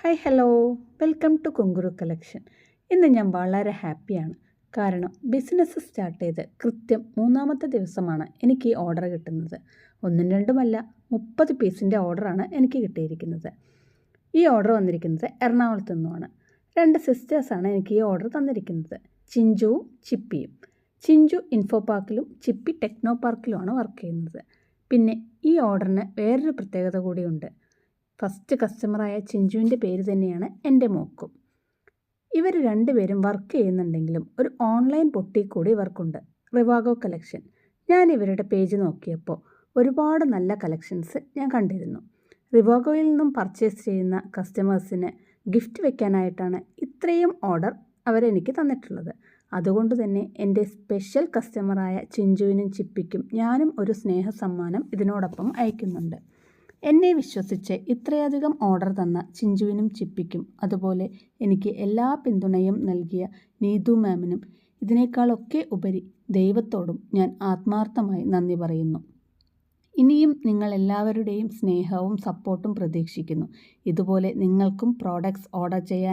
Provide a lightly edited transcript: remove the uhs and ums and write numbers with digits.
Hi hello, welcome to Kunkuru collection. ഇന്ന് ഞാൻ വളരെ ഹാപ്പിയാണ്. കാരണം ബിസിനസ് സ്റ്റാർട്ട് ചെയ്ത് കൃത്യം 3-ാമത്തെ ദിവസമാണ് എനിക്ക് ഈ ഓർഡർ കിട്ടുന്നത്. ഒന്നും രണ്ടുമല്ല, 30 പീസിൻ്റെ ഓർഡറാണ് എനിക്ക് കിട്ടിയിരിക്കുന്നത്. ഈ ഓർഡർ വന്നിരിക്കുന്നത് എറണാകുളത്തു നിന്നുമാണ്. 2 സിസ്റ്റേഴ്സാണ് എനിക്ക് ഈ ഓർഡർ തന്നിരിക്കുന്നത്, ചിഞ്ചുവും ചിപ്പിയും. ചിഞ്ചു ഇൻഫോ പാർക്കിലും ചിപ്പി ടെക്നോ പാർക്കിലുമാണ് വർക്ക് ചെയ്യുന്നത്. പിന്നെ ഈ ഓർഡറിന് വേറൊരു പ്രത്യേകത കൂടിയുണ്ട്. ഫസ്റ്റ് കസ്റ്റമറായ ചിഞ്ചുവിൻ്റെ പേര് തന്നെയാണ് എൻ്റെ മോക്കും. ഇവർ രണ്ടുപേരും വർക്ക് ചെയ്യുന്നുണ്ടെങ്കിലും ഒരു ഓൺലൈൻ ബൊട്ടീക്ക് കൂടി ഇവർക്കുണ്ട്, റിവാഗോ കളക്ഷൻ. ഞാൻ ഇവരുടെ പേജ് നോക്കിയപ്പോൾ ഒരുപാട് നല്ല കളക്ഷൻസ് ഞാൻ കണ്ടിരുന്നു. റിവാഗോയിൽ നിന്നും പർച്ചേസ് ചെയ്യുന്ന കസ്റ്റമേഴ്സിന് ഗിഫ്റ്റ് വെക്കാനായിട്ടാണ് ഇത്രയും ഓർഡർ അവരെനിക്ക് തന്നിട്ടുള്ളത്. അതുകൊണ്ട് തന്നെ എൻ്റെ സ്പെഷ്യൽ കസ്റ്റമറായ ചിഞ്ചുവിനും ചിപ്പിക്കും ഞാനും ഒരു സ്നേഹ സമ്മാനം ഇതിനോടൊപ്പം അയക്കുന്നുണ്ട്. എന്നെ വിശ്വസിച്ച് ഇത്രയധികം ഓർഡർ തന്ന ചിഞ്ചുവിനും ചിപ്പിക്കും, അതുപോലെ എനിക്ക് എല്ലാ പിന്തുണയും നൽകിയ നീതു മാമിനും, ഇതിനേക്കാളൊക്കെ ഉപരി ദൈവത്തോടും ഞാൻ ആത്മാർത്ഥമായി നന്ദി പറയുന്നു. ഇനിയും നിങ്ങളെല്ലാവരുടെയും സ്നേഹവും സപ്പോർട്ടും പ്രതീക്ഷിക്കുന്നു. ഇതുപോലെ നിങ്ങൾക്കും പ്രോഡക്ട്സ് ഓർഡർ ചെയ്യാൻ